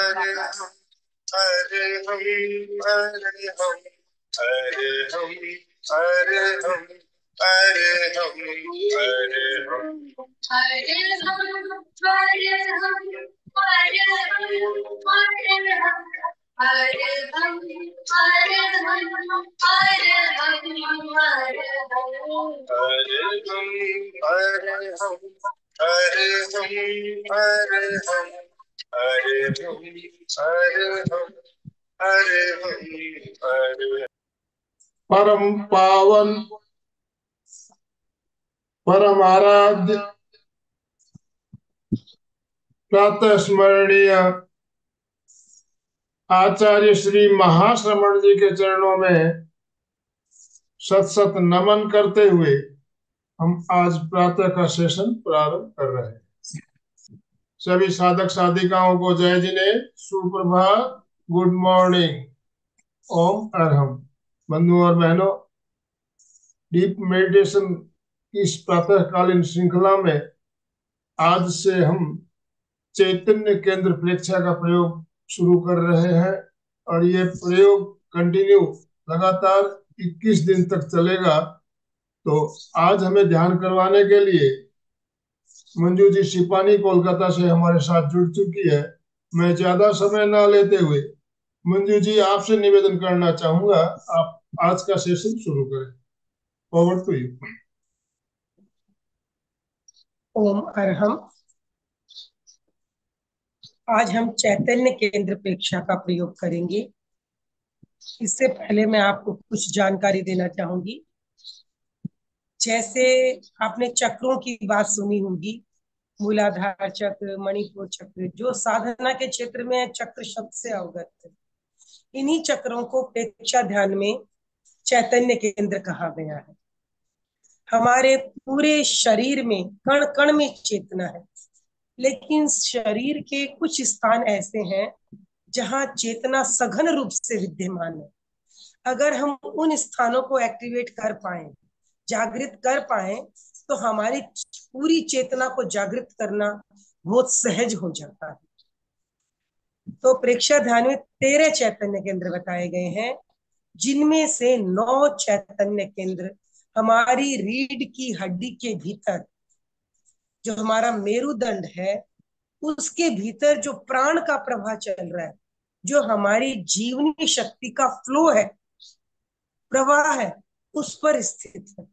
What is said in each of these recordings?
हरे हम हरे हम हरे हम हरे हम हरे हम हरे हम हरे हम हरे हम हरे हम हरे हम हरे हम हरे हम हरे हम हरे हम हरे हम हरे हम हरे हम हरे हम हरे हम हरे। परम पावन परम आराध्य प्रातः स्मरणीय आचार्य श्री महाश्रमण जी के चरणों में सत सत नमन करते हुए हम आज प्रातः का सेशन प्रारंभ कर रहे हैं। सभी साधक साधिकाओं को जय जिने, सुप्रभात, गुड मॉर्निंग, ओम अरहम। बंधुओं और बहनों, डीप मेडिटेशन की इस प्रातःकालीन श्रृंखला में आज से हम चैतन्य केंद्र प्रेक्षा का प्रयोग शुरू कर रहे हैं और ये प्रयोग कंटिन्यू लगातार 21 दिन तक चलेगा। तो आज हमें ध्यान करवाने के लिए मंजू जी सिपानी कोलकाता से हमारे साथ जुड़ चुकी है। मैं ज्यादा समय ना लेते हुए मंजू जी आपसे निवेदन करना चाहूंगा, आप आज का सेशन शुरू करें। Over to you. Om Arham. आज हम चैतन्य केंद्र प्रेक्षा का प्रयोग करेंगे। इससे पहले मैं आपको कुछ जानकारी देना चाहूंगी। जैसे आपने चक्रों की बात सुनी होगी, मूलाधार चक्र, मणिपुर चक्र, जो साधना के क्षेत्र में चक्र शब्द से अवगत है। इन्हीं चक्रों को प्रेक्षा ध्यान में चैतन्य केंद्र कहा गया है। हमारे पूरे शरीर में कण कण में चेतना है, लेकिन शरीर के कुछ स्थान ऐसे हैं जहां चेतना सघन रूप से विद्यमान है। अगर हम उन स्थानों को एक्टिवेट कर पाए, जागृत कर पाए, तो हमारी पूरी चेतना को जागृत करना बहुत सहज हो जाता है। तो प्रेक्षा ध्यान में 13 चैतन्य केंद्र बताए गए हैं, जिनमें से 9 चैतन्य केंद्र हमारी रीढ़ की हड्डी के भीतर, जो हमारा मेरुदंड है, उसके भीतर जो प्राण का प्रवाह चल रहा है, जो हमारी जीवनी शक्ति का फ्लो है, प्रवाह है, उस पर स्थित है।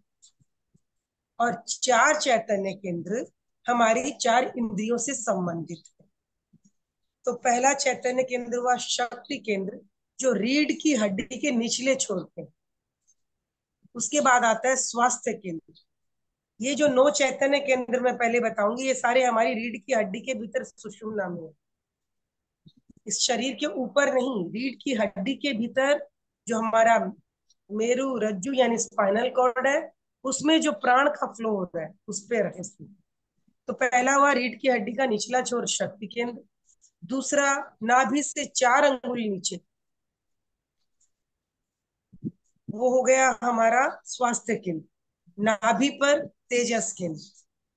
और 4 चैतन्य केंद्र हमारी 4 इंद्रियों से संबंधित है। तो पहला चैतन्य केंद्र हुआ शक्ति केंद्र, जो रीढ़ की हड्डी के निचले छोर पे। उसके बाद आता है स्वास्थ्य केंद्र। ये जो 9 चैतन्य केंद्र मैं पहले बताऊंगी, ये सारे हमारी रीढ़ की हड्डी के भीतर सुषुम्ना में है। इस शरीर के ऊपर नहीं, रीढ़ की हड्डी के भीतर जो हमारा मेरु रज्जु यानी स्पाइनल कॉर्ड है, उसमें जो प्राण का फ्लो हो रहा है, उस पे रहे। तो पहला हुआ रीढ़ की हड्डी का निचला छोर शक्ति केंद्र। दूसरा, नाभि से 4 अंगुल नीचे, वो हो गया हमारा स्वास्थ्य केंद्र। नाभि पर तेजस केंद्र।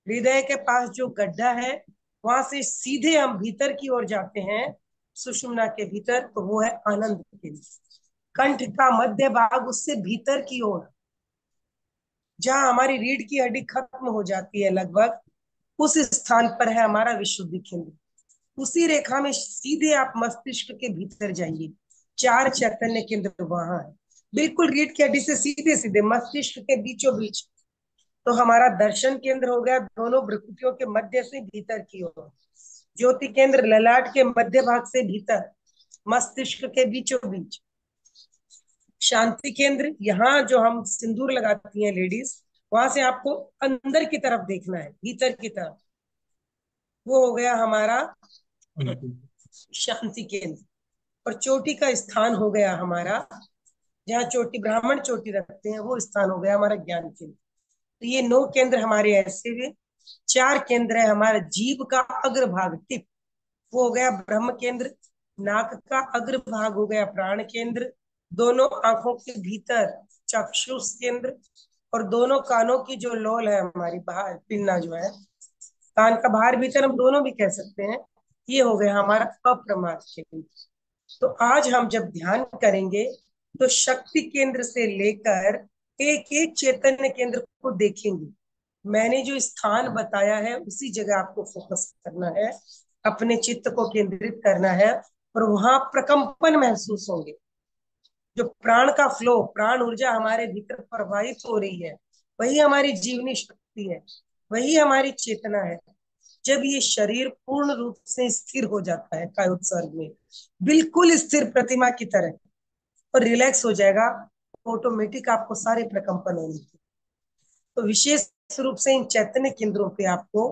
हृदय के पास जो गड्ढा है, वहां से सीधे हम भीतर की ओर जाते हैं सुषुम्ना के भीतर, तो वो है आनंद केंद्र। कंठ का मध्य भाग, उससे भीतर की ओर जहां हमारी रीढ़ की हड्डी खत्म हो जाती है लगभग, उस स्थान पर है हमारा विशुद्धि केंद्र। उसी रेखा में सीधे आप मस्तिष्क के भीतर जाइए, 4 चैतन्य केंद्र वहां है, बिल्कुल रीढ़ की हड्डी से सीधे सीधे मस्तिष्क के बीचों बीच। तो हमारा दर्शन केंद्र हो गया दोनों भ्रुकुटियों के मध्य से भीतर की ओर। ज्योति केंद्र ललाट के मध्य भाग से भीतर, मस्तिष्क के बीचों बीच। शांति केंद्र, यहाँ जो हम सिंदूर लगाती हैं लेडीज, वहां से आपको अंदर की तरफ देखना है, भीतर की तरफ। वो हो गया हमारा शांति केंद्र। और चोटी का स्थान हो गया हमारा, जहाँ चोटी ब्राह्मण चोटी रखते हैं, वो स्थान हो गया हमारा ज्ञान केंद्र। तो ये 9 केंद्र हमारे ऐसे हुए। 4 केंद्र है हमारा जीभ का अग्रभाग, टिप, वो हो गया ब्रह्म केंद्र। नाक का अग्रभाग हो गया प्राण केंद्र। दोनों आंखों के भीतर चक्षुष केंद्र। और दोनों कानों की जो लोल है हमारी, बाहर पिन्ना जो है, कान का बाहर भीतर हम दोनों भी कह सकते हैं, ये हो गया हमारा अप्रमाद केंद्र। तो आज हम जब ध्यान करेंगे तो शक्ति केंद्र से लेकर एक एक चैतन्य केंद्र को देखेंगे। मैंने जो स्थान बताया है उसी जगह आपको फोकस करना है, अपने चित्त को केंद्रित करना है, और वहां प्रकंपन महसूस होंगे। जो प्राण का फ्लो, प्राण ऊर्जा हमारे भीतर प्रवाहित हो रही है, वही हमारी जीवनी शक्ति है, वही हमारी चेतना है। जब ये शरीर पूर्ण रूप से स्थिर हो जाता है कायोत्सर्ग में, बिल्कुल स्थिर प्रतिमा की तरह, और रिलैक्स हो जाएगा, ऑटोमेटिक आपको सारे प्रकंपन होने लगेंगे। तो विशेष रूप से इन चैतन्य केंद्रों पे आपको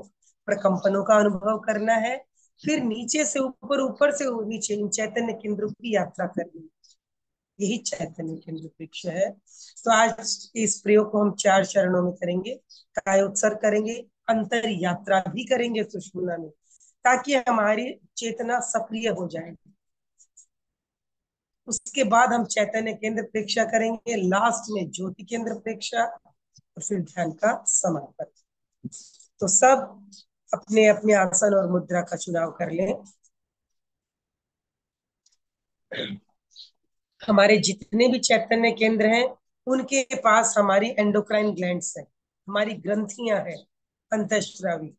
प्रकंपनों का अनुभव करना है। फिर नीचे से ऊपर, ऊपर से नीचे इन चैतन्य केंद्रों की यात्रा करनी है। यही चैतन्य केंद्र वृक्ष है। तो आज इस प्रयोग को हम 4 चरणों में करेंगे। कायोत्सर्ग करेंगे, अंतर यात्रा भी करेंगे सुषुम्ना में, ताकि हमारी चेतना सक्रिय हो जाए। उसके बाद हम चैतन्य केंद्र प्रेक्षा करेंगे, लास्ट में ज्योति केंद्र प्रेक्षा, और फिर ध्यान का समापन। तो सब अपने अपने आसन और मुद्रा का चुनाव कर लें। हमारे जितने भी चैतन्य केंद्र हैं, उनके पास हमारी एंडोक्राइन ग्लैंड्स हैं, हमारी ग्रंथियां हैं अंतःस्रावी।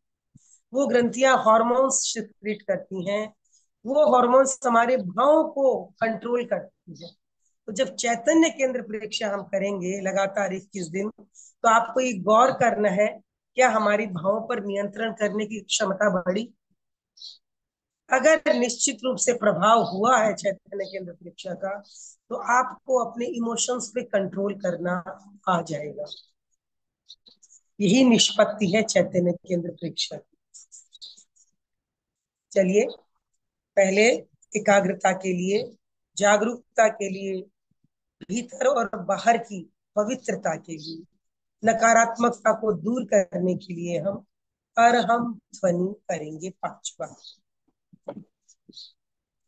वो ग्रंथियां हॉर्मोन्स सिक्रीट करती हैं, वो हॉर्मोन्स हमारे भावों को कंट्रोल करती है। तो जब चैतन्य केंद्र परीक्षा हम करेंगे लगातार 21 दिन, तो आपको ये गौर करना है, क्या हमारी भावों पर नियंत्रण करने की क्षमता बढ़ी? अगर निश्चित रूप से प्रभाव हुआ है चैतन्य केंद्र परीक्षा का, तो आपको अपने इमोशंस पे कंट्रोल करना आ जाएगा। यही निष्पत्ति है चैतन्य केंद्र परीक्षा की। चलिए, पहले एकाग्रता के लिए, जागरूकता के लिए, भीतर और बाहर की पवित्रता के लिए, नकारात्मकता को दूर करने के लिए हम अरहम ध्वनि करेंगे 5 बार।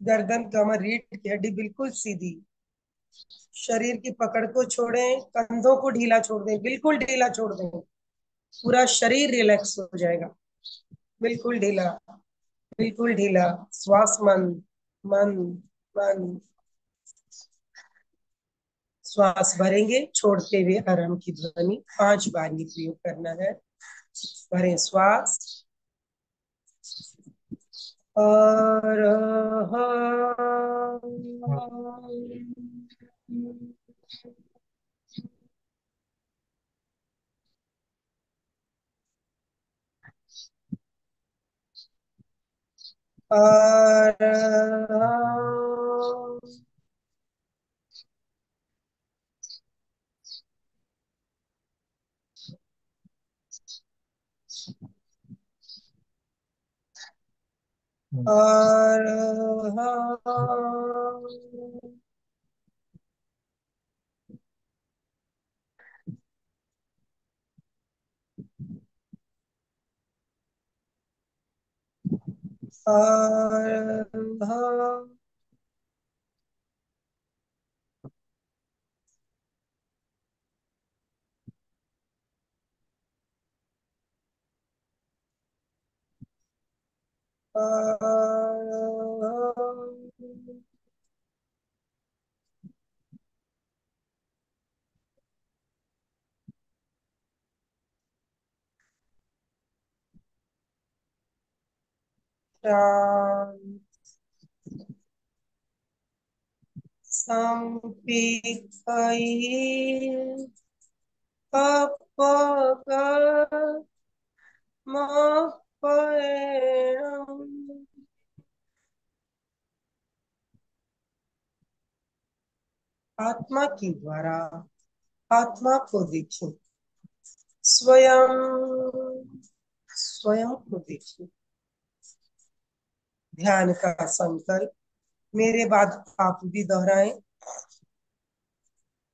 गर्दन, कमर, रीढ़ की हड्डी बिल्कुल सीधी, शरीर की पकड़ को छोड़ें, कंधों को ढीला छोड़ दें, बिल्कुल ढीला छोड़ दें, पूरा शरीर रिलैक्स हो जाएगा। बिल्कुल ढीला, बिल्कुल ढीला, श्वास मंद मंद मंद। श्वास भरेंगे छोड़ते हुए आराम की ध्वनि 5 बार ही प्रयोग करना है। भरें श्वास, और और शांत, संपीत आत्मा के द्वारा आत्मा को देखो, स्वयं स्वयं को देखो। ध्यान का संकल्प मेरे बाद आप भी दोहराएं।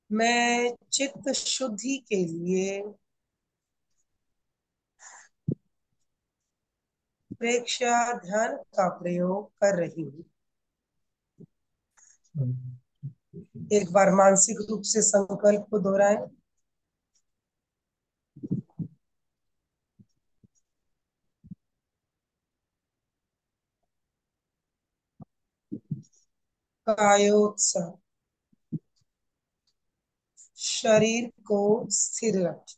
मैं चित्त शुद्धि के लिए प्रेक्षा ध्यान का प्रयोग कर रही हूँ। एक बार मानसिक रूप से संकल्प को दोहराएं। कायोत्सर्ग, शरीर को स्थिर रखें,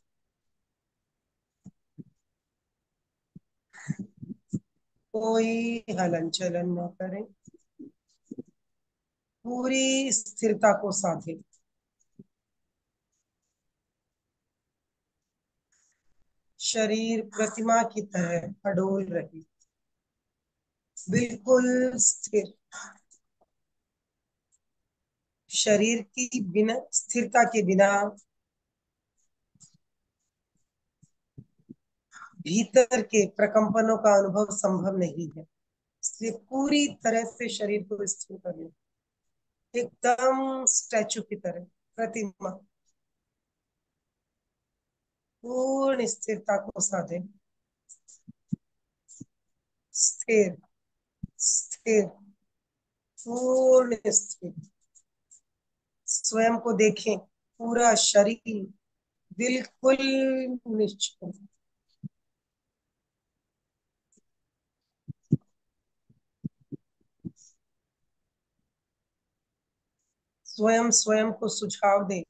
कोई हलन चलन न करें, पूरी स्थिरता को साधे। शरीर प्रतिमा की तरह अडोल रहे, बिल्कुल स्थिर। शरीर की बिना स्थिरता के बिना भीतर के प्रकंपनों का अनुभव संभव नहीं है। इसलिए पूरी तरह से शरीर को स्थिर कर लो, एकदम स्टैचू की तरह, प्रतिमा। पूर्ण स्थिरता को साधे, स्थिर, स्थिर, पूर्ण स्थिर। स्वयं को देखें, पूरा शरीर बिल्कुल निश्चल। स्वयं स्वयं को सुझाव दे,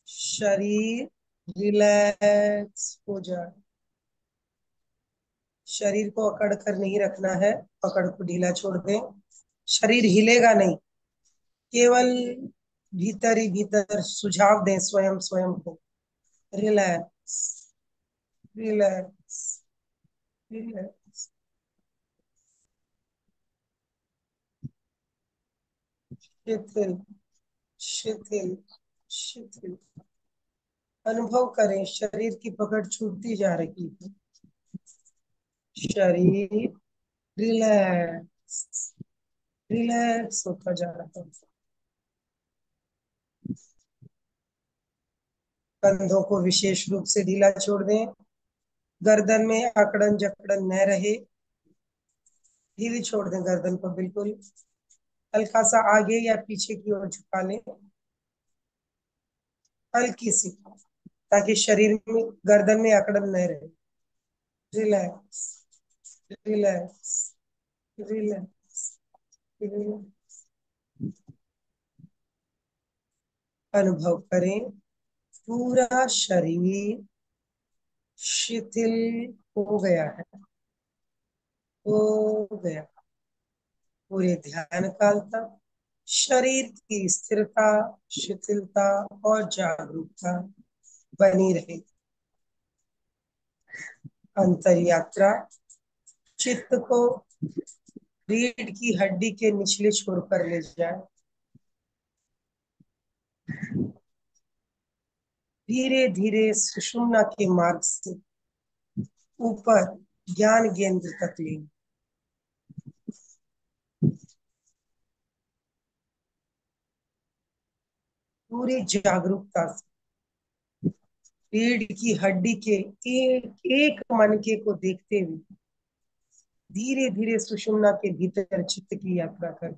शरीर रिलैक्स हो जाए। शरीर को अकड़ कर नहीं रखना है, पकड़ को ढीला छोड़ दें। शरीर हिलेगा नहीं, केवल भीतर ही भीतर सुझाव दें स्वयं स्वयं को, रिलैक्स, रिलैक्स, रिलैक्स। शिथिल, शिथिल, शिथिल। अनुभव करें, शरीर की पकड़ छूटती जा रही है। शरीर रिलैक्स, रिलैक्स होता जा रहा है। कंधों को विशेष रूप से ढीला छोड़ दें, गर्दन में अकड़न जकड़न न रहे, ढीली छोड़ दें गर्दन को बिल्कुल। हल्का सा आगे या पीछे की ओर झुका लें, हल्की सी, ताकि शरीर में गर्दन में अकड़न न रहे। Relax, relax, relax, relax. अनुभव करें, पूरा शरीर शिथिल हो गया है, हो गया। पूरे ध्यान काल तक शरीर की स्थिरता, शिथिलता और जागरूकता बनी रहे। अंतर यात्रा चित्त को रीढ़ की हड्डी के निचले छोर पर ले जाए। धीरे धीरे सुषुम्ना के मार्ग से ऊपर ज्ञान केंद्र तक ले। पूरी जागरूकता से रीढ़ की हड्डी के एक एक मनके को देखते हुए धीरे धीरे सुषुम्ना के भीतर चित्त की यात्रा कर।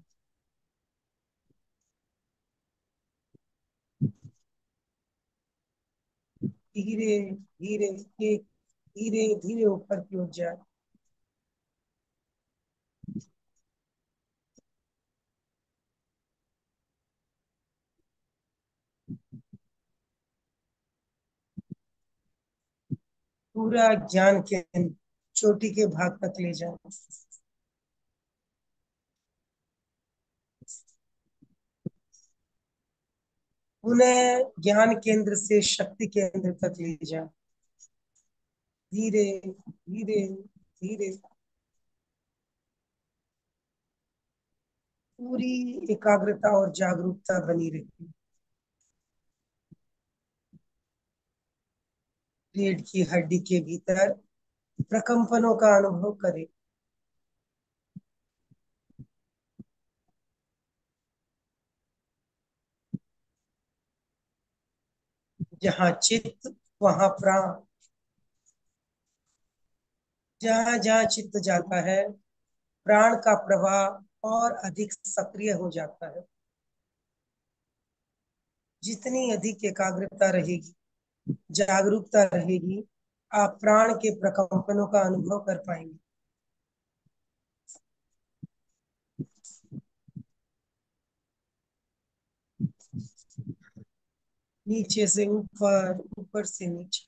धीरे धीरे, एक धीरे धीरे ऊपर की ओर जाए। पूरा ज्ञान केंद्र चोटी के भाग तक ले जाए। उन्हें ज्ञान केंद्र से शक्ति केंद्र तक ले जाए। धीरे धीरे धीरे, पूरी एकाग्रता और जागरूकता बनी रही। रीढ़ की हड्डी के भीतर प्रकंपनों का अनुभव करें। जहाँ चित्त वहां प्राण। जहाँ जहाँ चित्त जाता है, प्राण का प्रवाह और अधिक सक्रिय हो जाता है। जितनी अधिक एकाग्रता रहेगी, जागरूकता रहेगी, आप प्राण के प्रकंपनों का अनुभव कर पाएंगे। नीचे से ऊपर, ऊपर से नीचे।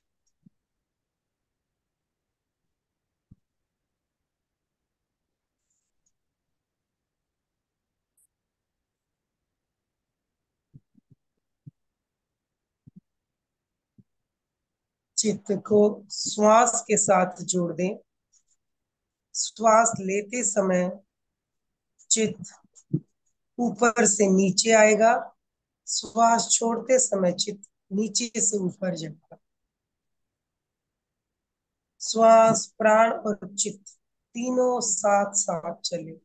चित्त को श्वास के साथ जोड़ दें। श्वास लेते समय चित्त ऊपर से नीचे आएगा, श्वास छोड़ते समय चित्त नीचे से ऊपर जाएगा। श्वास, प्राण और चित्त तीनों साथ साथ चले।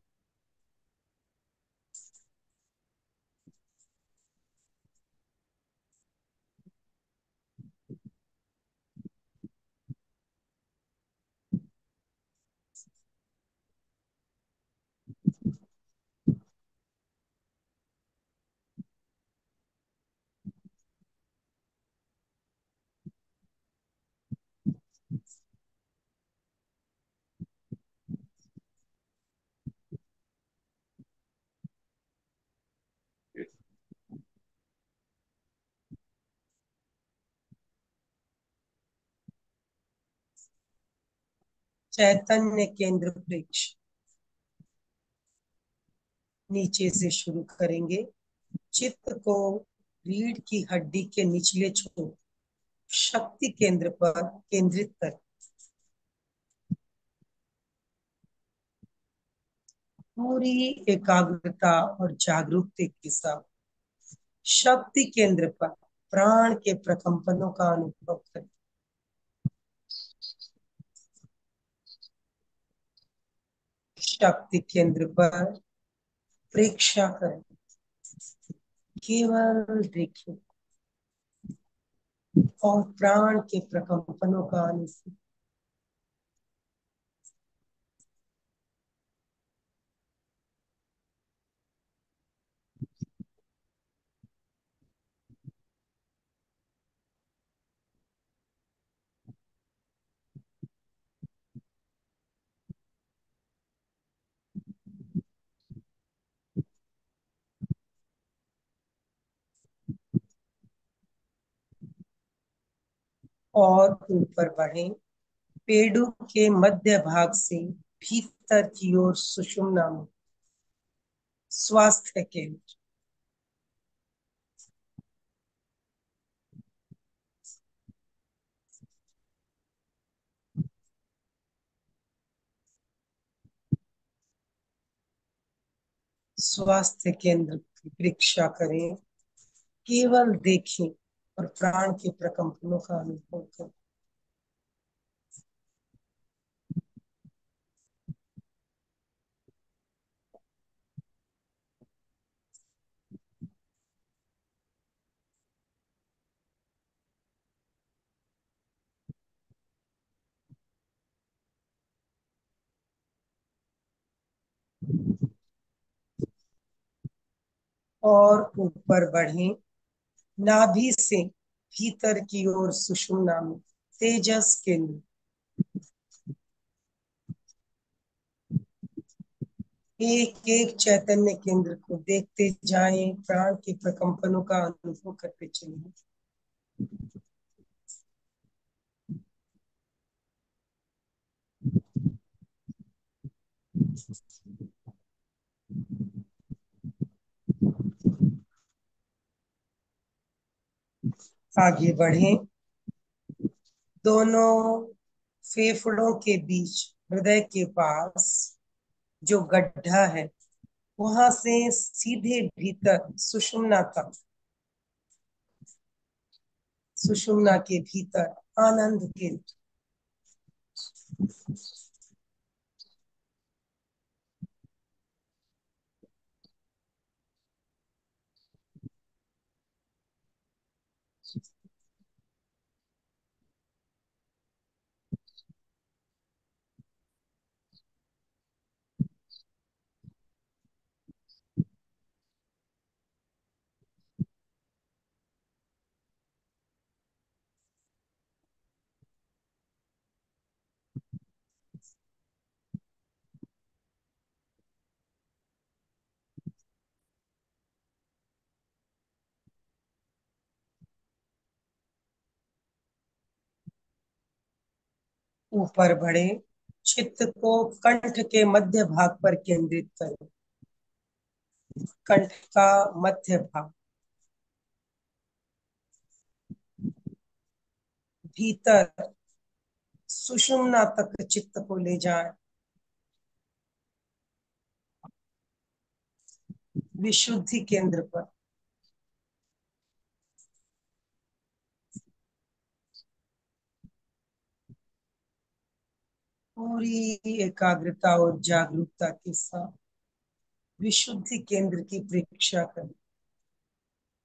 चैतन्य केंद्र वृक्ष, नीचे से शुरू करेंगे। चित्त को रीढ़ की हड्डी के निचले छोर शक्ति केंद्र पर केंद्रित कर पूरी एकाग्रता और जागरूकता के साथ शक्ति केंद्र पर प्राण के प्रकंपनों का अनुभव करें। शक्ति केंद्र पर प्रेक्षा करें, केवल देखें और प्राण के प्रकंपनों का अनुभव। और ऊपर बढ़ें। पेड़ों के मध्य भाग से भीतर की ओर सुषुम्ना में स्वास्थ्य केंद्र। स्वास्थ्य केंद्र की परीक्षा करें, केवल देखें और प्राण के प्रकंपनों का अनुभव करें। और ऊपर बढ़ें। नाभि से भीतर की ओर सुषुम्ना में तेजस केंद्र। एक एक चैतन्य केंद्र को देखते जाएं, प्राण के प्रकंपनों का अनुभव करते चलें। आगे बढ़ें। दोनों फेफड़ों के बीच हृदय के पास जो गड्ढा है, वहां से सीधे भीतर सुषुम्ना तक, सुषुम्ना के भीतर आनंद केंद्र। ऊपर बढ़े, चित्त को कंठ के मध्य भाग पर केंद्रित करें। कंठ का मध्य भाग, भीतर सुषुम्ना तक चित्त को ले जाएं। विशुद्धि केंद्र पर पूरी एकाग्रता और जागरूकता के साथ विशुद्धि केंद्र की परीक्षा करें।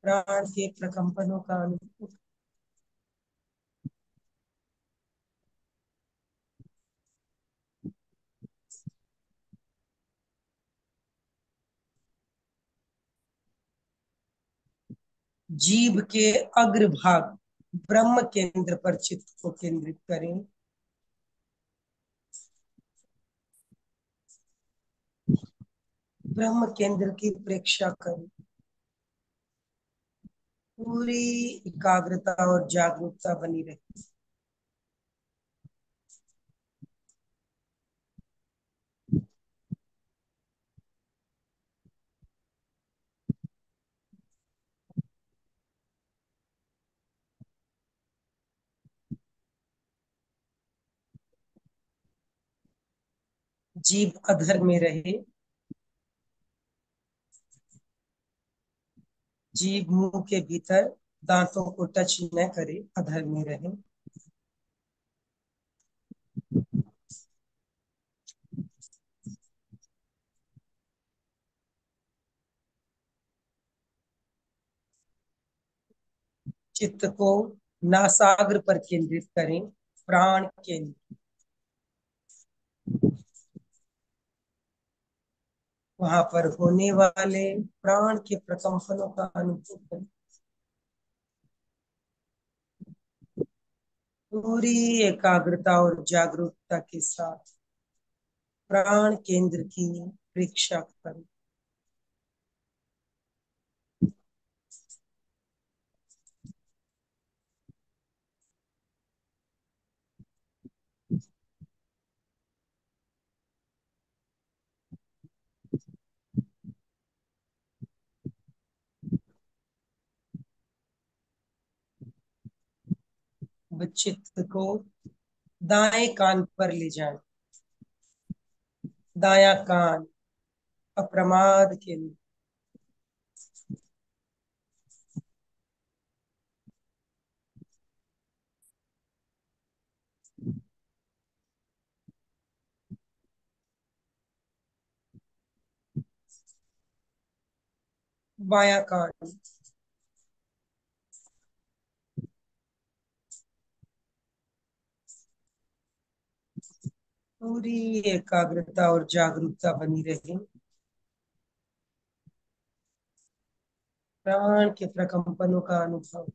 प्राण के प्रकंपनों का अनुभव, जीभ के अग्रभाग ब्रह्म केंद्र पर चित्त को केंद्रित करें। ब्रह्म केंद्र की परीक्षा करें। पूरी एकाग्रता और जागरूकता बनी रहे। जीभ अधर में रहे। जीभ मुंह के भीतर दांतों को टच न करे, अधर में रहे। चित्त को नासाग्र पर केंद्रित करें। प्राण केंद्र, वहां पर होने वाले प्राण के प्रकंपनों का अनुभव करें। पूरी एकाग्रता और जागरूकता के साथ प्राण केंद्र की परीक्षा करें। चित्त को दाएं कान पर ले जाएं। दायां कान अप्रमाद केंद्र, बायां कान पूरी एकाग्रता और जागरूकता बनी रहे। प्राण के प्रकंपनों का अनुभव,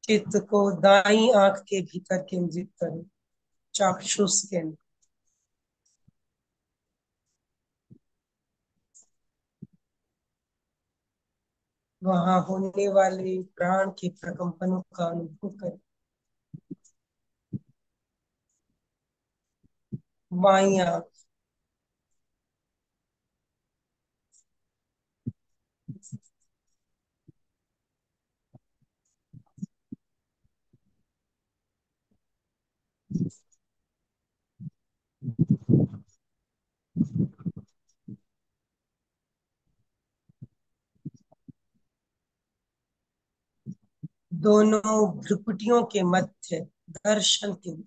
चित्त को दाईं आंख के भीतर केंद्रित करें। चाक्षुष केंद्र, वहां होने वाले प्राण के प्रकंपनों का अनुभव करें। बाईं आंख, दोनों भ्रुकुटियों के मध्य दर्शन केंद्र,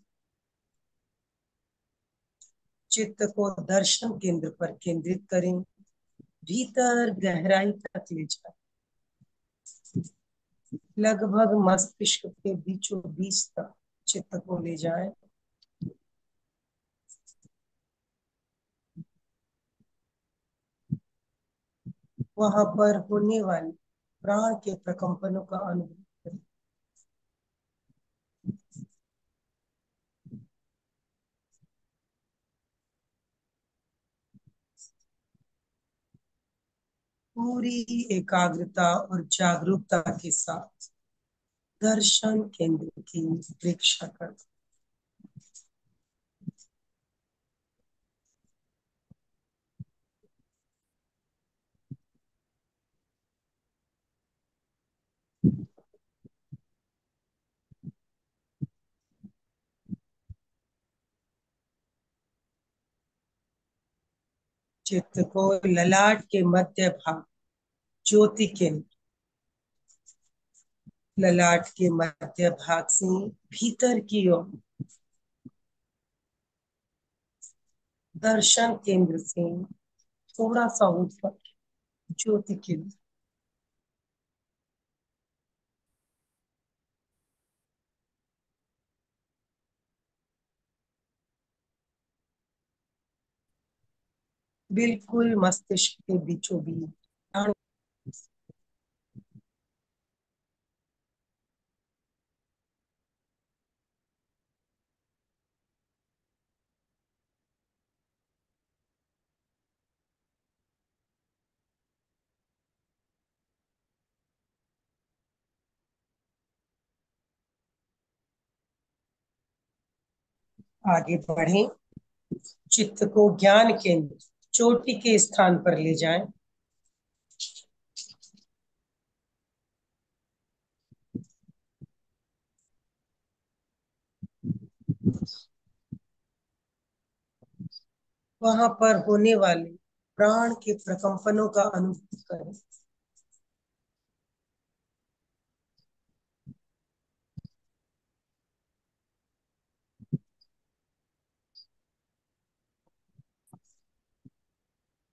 चित्त को दर्शन केंद्र पर केंद्रित करें। भीतर गहराई तक ले जाए, लगभग मस्तिष्क के बीचों बीच तक चित्त को ले जाए। वहां पर होने वाले प्राण के प्रकंपनों का अनुभव करें। पूरी एकाग्रता और जागरूकता के साथ दर्शन केंद्र की प्रेक्षा कर। चित्त को ललाट के मध्य भाग ज्योति केंद्र, ललाट के मध्य भाग से भीतर की ओर दर्शन केंद्र से थोड़ा सा ऊपर ज्योति केंद्र। बिल्कुल मस्तिष्क के बीचों बीच। आगे बढ़ें, चित्त को ज्ञान केंद्र चोटी के स्थान पर ले जाएं। वहां पर होने वाले प्राण के प्रकंपनों का अनुभव करें।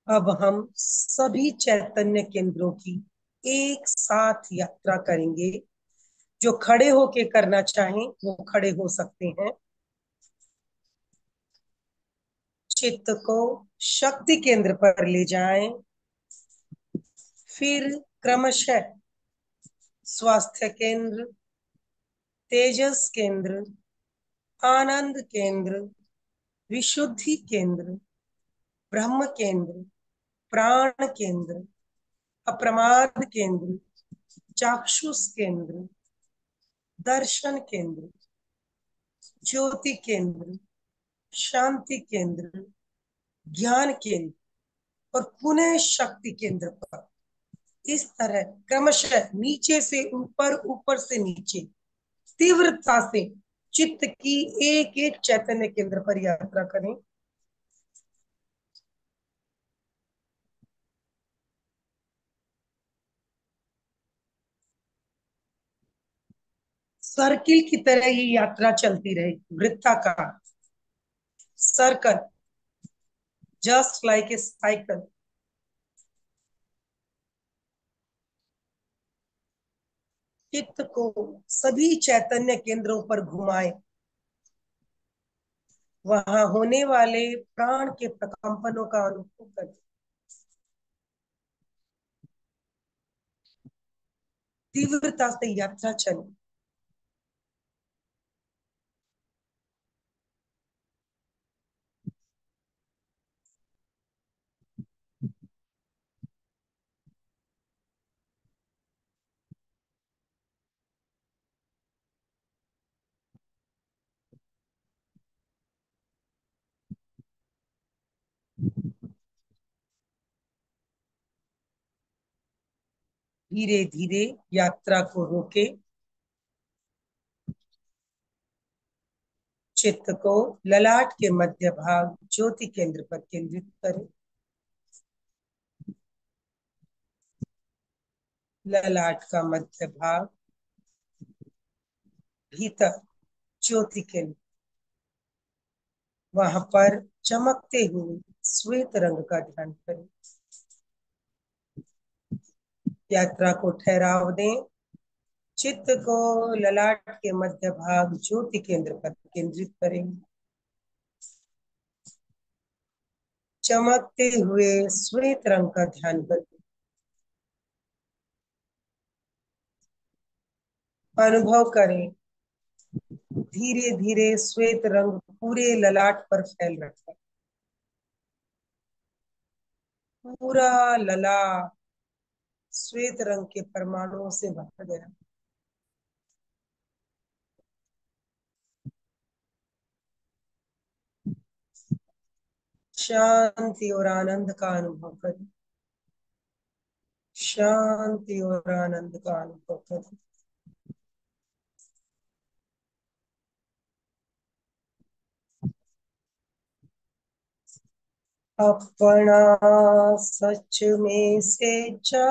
अब हम सभी चैतन्य केंद्रों की एक साथ यात्रा करेंगे। जो खड़े होके करना चाहें वो खड़े हो सकते हैं। चित्त को शक्ति केंद्र पर ले जाएं, फिर क्रमशः स्वास्थ्य केंद्र, तेजस केंद्र, आनंद केंद्र, विशुद्धि केंद्र, ब्रह्म केंद्र, प्राण केंद्र, अप्रमाद केंद्र, चाक्षुष केंद्र, दर्शन केंद्र, ज्योति केंद्र, शांति केंद्र, ज्ञान केंद्र और पुनः शक्ति केंद्र पर इस तरह क्रमशः नीचे से ऊपर, ऊपर से नीचे तीव्रता से चित्त की एक एक चैतन्य केंद्र पर यात्रा करें। सर्किल की तरह ये यात्रा चलती रहे, वृत्ताकार, circle, just like a cycle. चित्त को सभी चैतन्य केंद्रों पर घुमाएं। वहां होने वाले प्राण के प्रकंपनों का अनुभव करें। तीव्रता से यात्रा चले। धीरे धीरे यात्रा को रोके। चित्त को ललाट के मध्य भाग ज्योति केंद्र पर केंद्रित करें। ललाट का मध्य भाग, भीतर ज्योति केंद्र, वहां पर चमकते हुए श्वेत रंग का ध्यान करें। यात्रा को ठहराव दें। चित्त को ललाट के मध्य भाग ज्योति केंद्र पर केंद्रित करें। चमकते हुए श्वेत रंग का ध्यान करें। अनुभव करें, धीरे धीरे श्वेत रंग पूरे ललाट पर फैल रखा है। पूरा ललाट श्वेत रंग के परमाणुओं से भर गया। शांति और आनंद का अनुभव करें। शांति और आनंद का अनुभव करें। अपना सच में से जा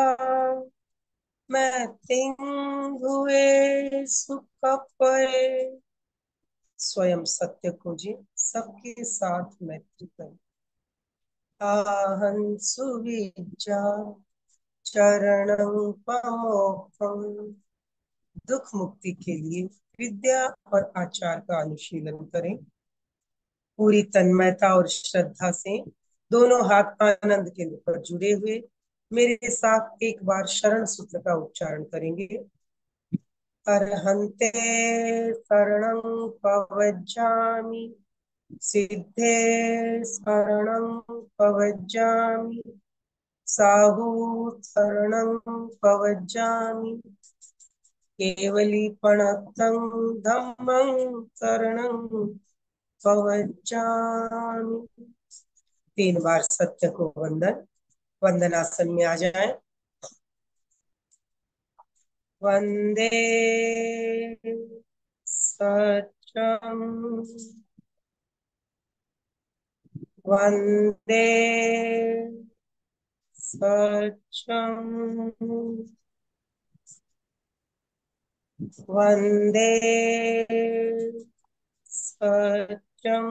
मैं तिंग हुए सुख पए। स्वयं सत्य खोजे सबके साथ मैत्री करें। आहं सुविज्जा चरणं पमोक्षम। दुख मुक्ति के लिए विद्या और आचार का अनुशीलन करें। पूरी तन्मयता और श्रद्धा से दोनों हाथ आनंद केंद्र पर जुड़े हुए मेरे साथ एक बार शरण सूत्र का उच्चारण करेंगे। अर्हन्ते शरणं पवज्जामि। सिद्धे शरणं पवज्जामि। साहू शरणं पवज्जामि। केवलीपणतं धम्मं शरणं पवज्जामि। 3 बार सत्य को वंदनासन में आ जाएं। वंदे सत्यम। वंदे सत्यम। वंदे सत्यम।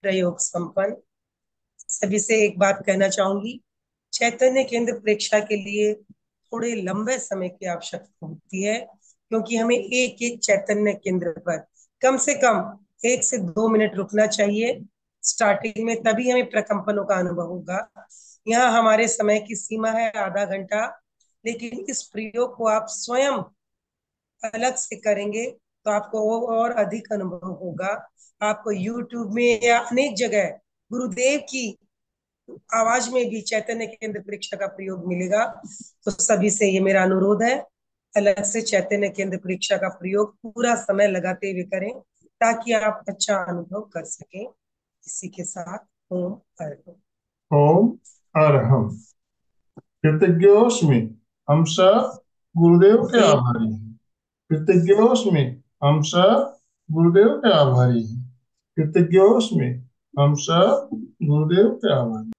प्रयोग संपन्न। सभी से एक बात कहना चाहूंगी, चैतन्य केंद्र परीक्षा के लिए थोड़े लंबे समय की आवश्यकता होती है, क्योंकि हमें एक एक चैतन्य केंद्र पर कम से कम 1 से 2 मिनट रुकना चाहिए स्टार्टिंग में, तभी हमें प्रकंपनों का अनुभव होगा। यहाँ हमारे समय की सीमा है आधा घंटा, लेकिन इस प्रयोग को आप स्वयं अलग से करेंगे तो आपको वो और अधिक अनुभव होगा। आपको YouTube में या अनेक जगह गुरुदेव की आवाज में भी चैतन्य केंद्र परीक्षा का प्रयोग मिलेगा। तो सभी से ये मेरा अनुरोध है, अलग से चैतन्य केंद्र परीक्षा का प्रयोग पूरा समय लगाते हुए करें, ताकि आप अच्छा अनुभव कर सकें। इसी के साथ ओम अर्पण। ओम अरहम। कृतज्ञोस्मि। हम सब गुरुदेव के एक आभारी हैं। कृतज्ञोस्मि। हम सब गुरुदेव के आभारी हैं। कृतज्ञोस्मि। हम सब गुरुदेव के आभारी हैं।